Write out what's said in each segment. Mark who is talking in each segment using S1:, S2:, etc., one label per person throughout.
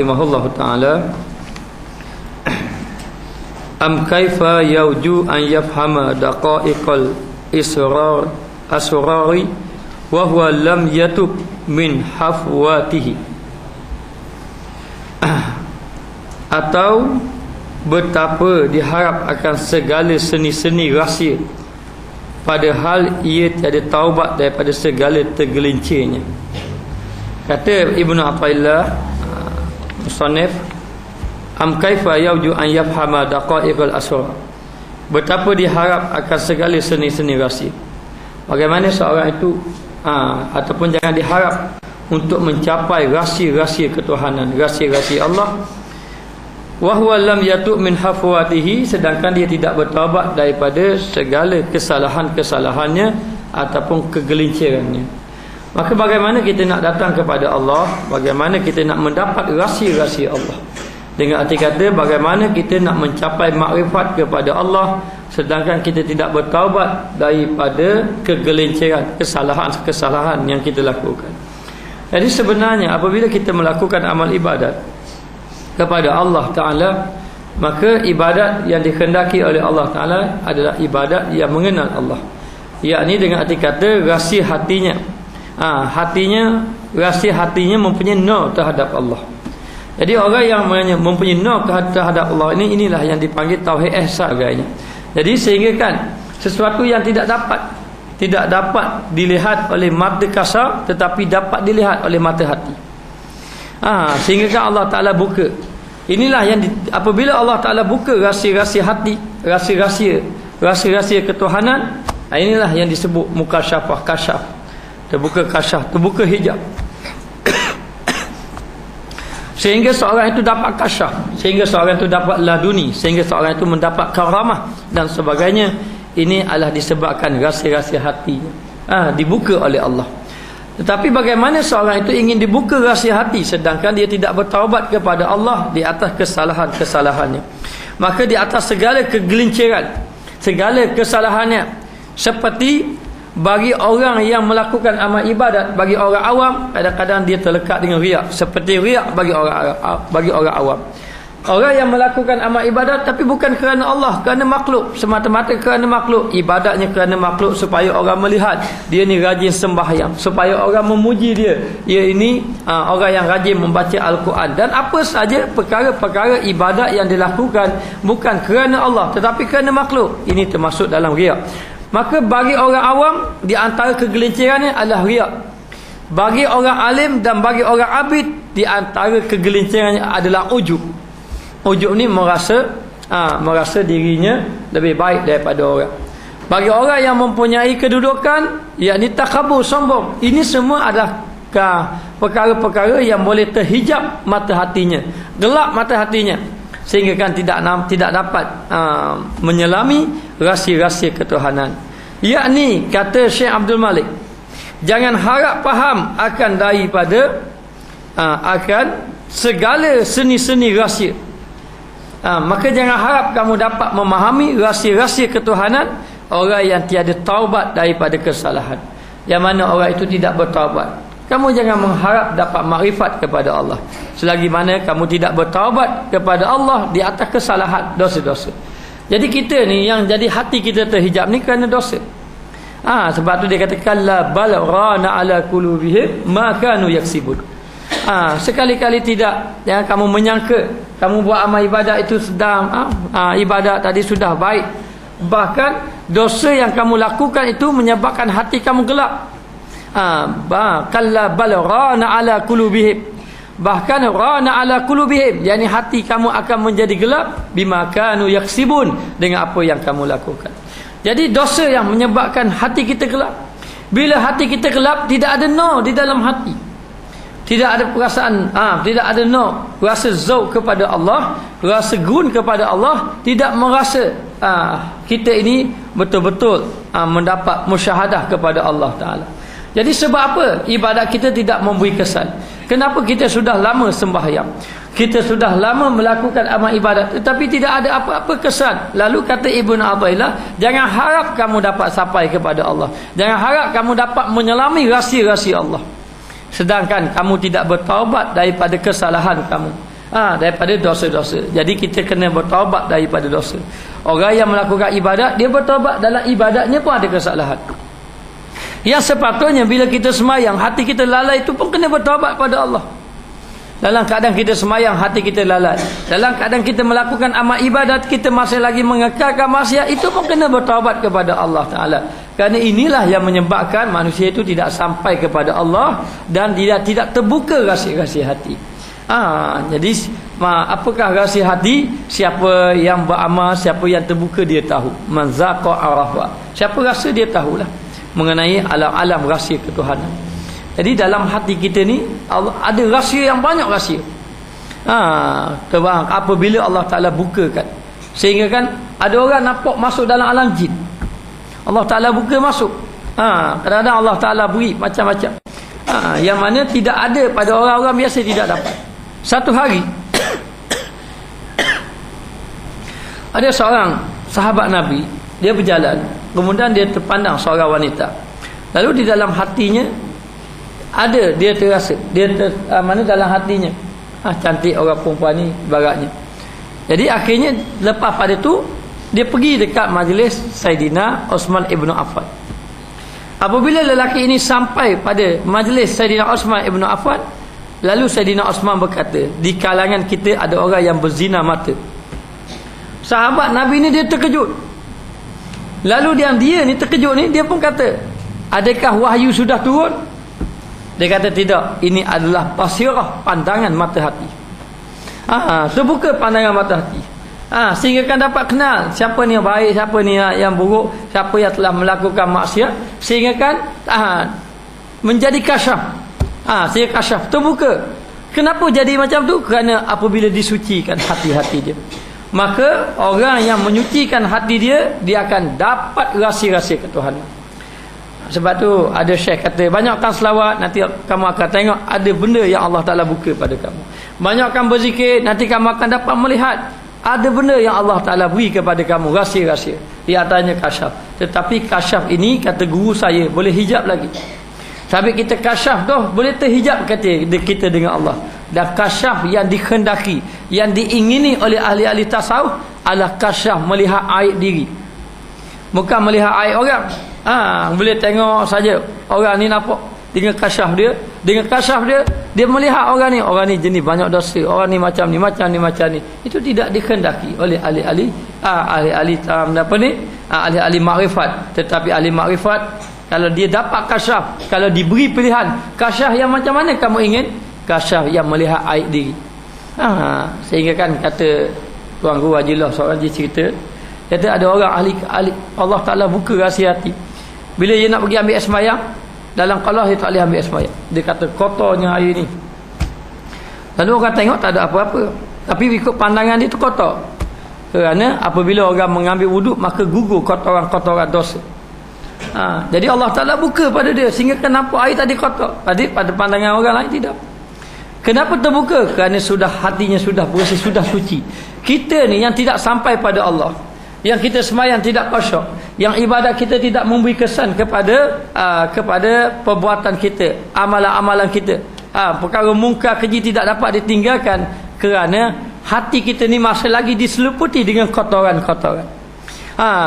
S1: rahimahullahu ta'ala, am kaifa yauju an yafhama daqa'iqal asrari wa huwa lam yatub min hafwatihi, atau betapa diharap akan segala seni-seni rahsia padahal ia tiada taubat daripada segala tergelincirnya. Kata Ibnu Athaillah musannif, am kaifa yauju an yafhama daqa'iqal asrar, betapa diharap akan segala seni-seni rahsia. Bagaimana seorang itu ataupun jangan diharap untuk mencapai rahsia-rahsia ketuhanan, rahsia-rahsia Allah. Wa huwa lam yatub min hafwatihi, sedangkan dia tidak bertaubat daripada segala kesalahan-kesalahannya ataupun kegelincirannya. Maka bagaimana kita nak datang kepada Allah, bagaimana kita nak mendapat rahsia-rahsia Allah? Dengan arti kata, bagaimana kita nak mencapai makrifat kepada Allah sedangkan kita tidak bertaubat daripada kegelinciran, kesalahan-kesalahan yang kita lakukan. Jadi sebenarnya apabila kita melakukan amal ibadat kepada Allah Ta'ala, maka ibadat yang dikehendaki oleh Allah Ta'ala adalah ibadat yang mengenal Allah, yakni dengan arti kata rahsia hatinya, rahsia hatinya mempunyai nur terhadap Allah. Jadi orang yang mempunyai nur terhadap Allah inilah yang dipanggil tauhid ihsan agaknya. Jadi sehingga kan sesuatu yang tidak dapat dilihat oleh mata kasar tetapi dapat dilihat oleh mata hati. Sehingga kan Allah Ta'ala buka. Inilah yang apabila Allah Ta'ala buka rahsia-rahsia hati, rahsia-rahsia ketuhanan, inilah yang disebut mukasyafah, kasyaf. Terbuka kasyaf, terbuka hijab. Sehingga seorang itu dapat kasyaf, sehingga seorang itu dapat laduni, sehingga seorang itu mendapat karamah dan sebagainya. Ini adalah disebabkan rahsia-rahsia hati dibuka oleh Allah. Tetapi bagaimana seorang itu ingin dibuka rahsia hati sedangkan dia tidak bertaubat kepada Allah di atas kesalahan-kesalahannya? Maka di atas segala kegelinciran, segala kesalahannya, seperti bagi orang yang melakukan amal ibadat, bagi orang awam kadang-kadang dia terlekat dengan riak, seperti riak bagi orang awam. Orang yang melakukan amal ibadat tapi bukan kerana Allah, kerana makhluk, semata-mata kerana makhluk, ibadatnya kerana makhluk supaya orang melihat dia ni rajin sembahyang, supaya orang memuji dia ini orang yang rajin membaca Al-Quran, dan apa saja perkara-perkara ibadat yang dilakukan bukan kerana Allah tetapi kerana makhluk, ini termasuk dalam riak. Maka bagi orang awam, di antara kegelincirannya adalah riak. Bagi orang alim dan bagi orang abid, di antara kegelincirannya adalah ujub. Ujub ni merasa dirinya lebih baik daripada orang. Bagi orang yang mempunyai kedudukan, yakni takabur, sombong, ini semua adalah perkara-perkara yang boleh terhijab mata hatinya, gelap mata hatinya, sehingga kan tidak dapat menyelami rahsia-rahsia ketuhanan. Yakni kata Syekh Abdul Malik, jangan harap faham akan daripada akan segala seni-seni rahsia. Maka jangan harap kamu dapat memahami rahsia-rahsia ketuhanan orang yang tiada taubat daripada kesalahan, yang mana orang itu tidak bertaubat. Kamu jangan mengharap dapat makrifat kepada Allah selagi mana kamu tidak bertaubat kepada Allah di atas kesalahan, dosa-dosa. Jadi kita ni yang jadi hati kita terhijab ni kerana dosa. Sebab tu dia kata kalla bal rana ala qulubihim ma kanu yaksibun. Sekali-kali tidak jangan kamu menyangka kamu buat amal ibadat itu sedang ibadat tadi sudah baik, bahkan dosa yang kamu lakukan itu menyebabkan hati kamu gelap. Kalla bal rana ala qulubihim, bahkan rana ala qulubihim, yakni hati kamu akan menjadi gelap bima kanu yaksibun, dengan apa yang kamu lakukan. Jadi dosa yang menyebabkan hati kita gelap. Bila hati kita gelap, tidak ada nur di dalam hati, tidak ada perasaan, tidak ada nur, rasa zauq kepada Allah, rasa gun kepada Allah, tidak merasa kita ini betul-betul mendapat musyahadah kepada Allah Ta'ala. Jadi sebab apa ibadat kita tidak memberi kesan? Kenapa kita sudah lama sembahyang, kita sudah lama melakukan amal ibadat tetapi tidak ada apa-apa kesan? Lalu kata Ibnu Athaillah, jangan harap kamu dapat sampai kepada Allah, jangan harap kamu dapat menyelami rahsia-rahsia Allah. sedangkan kamu tidak bertaubat daripada kesalahan kamu, daripada dosa-dosa. Jadi kita kena bertaubat daripada dosa. Orang yang melakukan ibadat, dia bertaubat dalam ibadatnya pun ada kesalahan. Yang sepatutnya bila kita semayang, hati kita lalai, itu pun kena bertaubat pada Allah. Dalam keadaan kita semayang, hati kita lalai. Dalam keadaan kita melakukan amal ibadat, kita masih lagi mengekalkan maksiat, itu pun kena bertaubat kepada Allah Ta'ala. Kerana inilah yang menyebabkan manusia itu tidak sampai kepada Allah dan tidak terbuka rahsia-rahsia hati. Jadi apakah rahsia hati? Siapa yang beramal, siapa yang terbuka, dia tahu. Man zaqa arafa. Siapa rasa, dia tahulah mengenai alam-alam rahsia ketuhanan. Jadi dalam hati kita ni Allah ada rahsia yang banyak rahsia. Terbang apabila Allah Ta'ala bukakan, sehingga kan ada orang nampak masuk dalam alam jin, Allah Ta'ala buka masuk. Kadang-kadang Allah Ta'ala beri macam-macam, yang mana tidak ada pada orang-orang biasa, tidak dapat. Satu hari ada seorang sahabat Nabi, dia berjalan, kemudian dia terpandang seorang wanita. Lalu di dalam hatinya ada, dia terasa, mana dalam hatinya, cantik orang perempuan ni baratnya. Jadi akhirnya lepas pada tu, dia pergi dekat majlis Saidina Osman Ibn Affan. Apabila lelaki ini sampai pada majlis Saidina Osman Ibn Affan, lalu Saidina Osman berkata, di kalangan kita ada orang yang berzina mata. Sahabat Nabi ni dia terkejut. Lalu dia ni terkejut ni, dia pun kata, adakah wahyu sudah turun? Dia kata tidak, ini adalah basirah, pandangan mata hati. Terbuka pandangan mata hati. Sehingga kan dapat kenal siapa ni yang baik, siapa ni yang buruk, siapa yang telah melakukan maksiat, sehingga kan menjadi kasyaf. Sehingga kasyaf, terbuka. Kenapa jadi macam tu? Kerana apabila disucikan hati-hati dia, maka orang yang menyucikan hati dia, dia akan dapat rahsia-rahsia ketuhanan. Sebab tu ada syekh kata, banyakkan selawat, nanti kamu akan tengok ada benda yang Allah Ta'ala buka pada kamu. Banyakkan berzikir, nanti kamu akan dapat melihat ada benda yang Allah Ta'ala beri kepada kamu, rahsia-rahsia. Di antaranya kasyaf. Tetapi kasyaf ini, kata guru saya, boleh hijab lagi. Tapi kita kasyaf tu boleh terhijab, kata kita dengan Allah. Dan kasyaf yang dikhendaki, yang diingini oleh ahli-ahli tasawuf adalah kasyaf melihat aib diri, bukan melihat aib orang. Boleh tengok saja orang ni nampak dengan kasyaf dia, dia melihat orang ni jenis banyak dosa, orang ni macam ni. Itu tidak dikehendaki oleh ahli-ahli ahli makrifat. Tetapi ahli makrifat, kalau dia dapat kasyaf, kalau diberi pilihan, kasyaf yang macam mana kamu ingin? Kasyaf yang melihat aib diri. Sehingga kan kata Tuan Guru Hajilah, seorang dia cerita, kata ada orang ahli Allah Ta'ala buka rahsia hati. Bila dia nak pergi ambil air sembahyang, dalam qalah dia tak boleh ambil air sembahyang. Dia kata kotornya air ni. Lalu orang tengok tak ada apa-apa, tapi ikut pandangan dia tu kotor. Kerana apabila orang mengambil wuduk, maka gugur kotoran-kotoran dosa. Jadi Allah Ta'ala buka pada dia, sehingga kan nampak air tadi kotor. Pada pandangan orang lain tidak. Kenapa terbuka? Kerana sudah hatinya sudah bersih, sudah suci. Kita ni yang tidak sampai pada Allah, yang kita sembahyang tidak khusyuk, yang ibadat kita tidak memberi kesan kepada perbuatan kita, amalan-amalan kita, perkara mungkar keji tidak dapat ditinggalkan, kerana hati kita ni masih lagi diseliputi dengan kotoran-kotoran.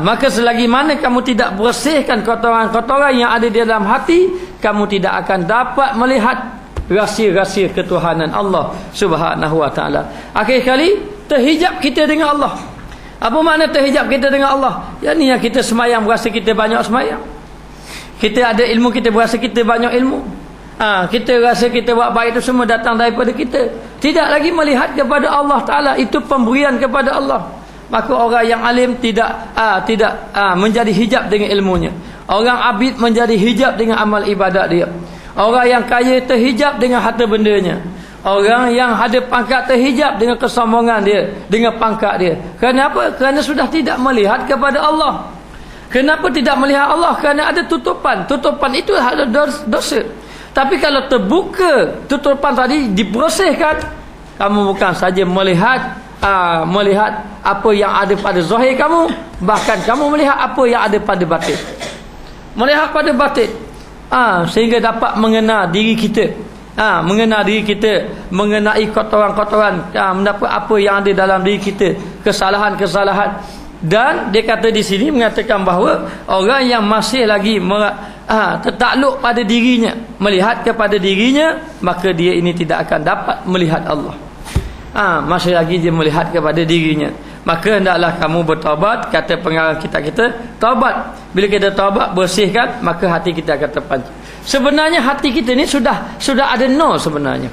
S1: Maka selagi mana kamu tidak bersihkan kotoran-kotoran yang ada di dalam hati, kamu tidak akan dapat melihat rahsia-rahsia ketuhanan Allah Subhanahu wa Ta'ala. Akhir kali terhijab kita dengan Allah. Apa makna terhijab kita dengan Allah? Yang ni yang kita semayang berasa kita banyak semayang, kita ada ilmu, kita berasa kita banyak ilmu, kita rasa kita buat baik itu semua datang daripada kita, tidak lagi melihat kepada Allah Ta'ala. Itu pemberian kepada Allah. Maka orang yang alim tidak menjadi hijab dengan ilmunya. Orang abid menjadi hijab dengan amal ibadat dia. Orang yang kaya terhijab dengan harta bendanya. Orang yang ada pangkat terhijab dengan kesombongan dia, dengan pangkat dia. Kenapa? Kerana sudah tidak melihat kepada Allah. Kenapa tidak melihat Allah? Kerana ada tutupan. Tutupan itu ada dosa. Tapi kalau terbuka tutupan tadi, dibersihkan, kamu bukan saja melihat apa yang ada pada zahir kamu, bahkan kamu melihat apa yang ada pada batin. Melihat pada batin, sehingga dapat mengenal diri kita. mengenal diri kita, mengenai kotoran-kotoran, mendapat apa yang ada dalam diri kita, kesalahan-kesalahan. Dan dia kata di sini mengatakan bahawa orang yang masih lagi tertakluk pada dirinya, melihat kepada dirinya, maka dia ini tidak akan dapat melihat Allah. Masih lagi dia melihat kepada dirinya, maka hendaklah kamu bertaubat. Kata pengarang kita taubat. Bila kita taubat, bersihkan, maka hati kita akan terpancing. Sebenarnya hati kita ni sudah ada nur sebenarnya.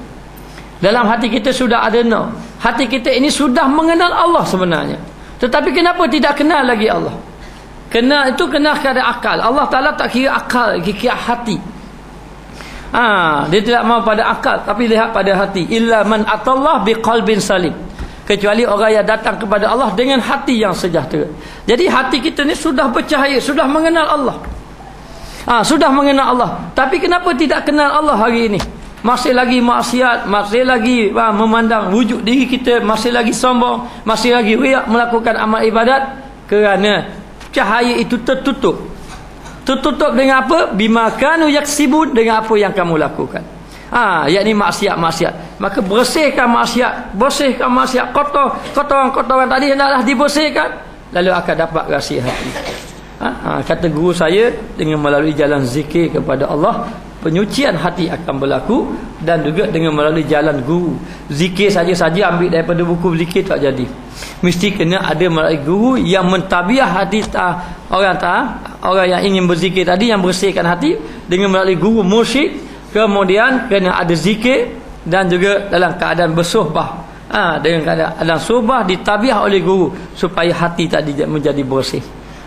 S1: Dalam hati kita sudah ada nur. Hati kita ini sudah mengenal Allah sebenarnya. Tetapi kenapa tidak kenal lagi Allah? Kenal itu kenal kepada akal. Allah Ta'ala tak kira akal, kira hati. Dia tidak mahu pada akal, tapi lihat pada hati. Illa man atallah biqalbin salim. Kecuali orang yang datang kepada Allah dengan hati yang sejahtera. Jadi hati kita ni sudah bercahaya, sudah mengenal Allah. Sudah mengenal Allah. Tapi kenapa tidak kenal Allah hari ini? Masih lagi maksiat, masih lagi memandang wujud diri kita, masih lagi sombong, masih lagi riak melakukan amal ibadat, kerana cahaya itu tertutup. Tertutup dengan apa? Bima kanu yaksibun, dengan apa yang kamu lakukan. Yakni maksiat. Maka bersihkan maksiat, kotoran tadi hendaklah dibersihkan, lalu akan dapat rahsia hati. Kata guru saya, dengan melalui jalan zikir kepada Allah, penyucian hati akan berlaku. Dan juga dengan melalui jalan guru. Zikir saja-saja ambil daripada buku zikir tak jadi. Mesti kena ada melalui guru yang mentabiah hati orang yang ingin berzikir tadi, yang bersihkan hati dengan melalui guru mursyid. Kemudian kena ada zikir, dan juga dalam keadaan bersuhbah, dengan keadaan suhbah ditabiah oleh guru, supaya hati tadi menjadi bersih.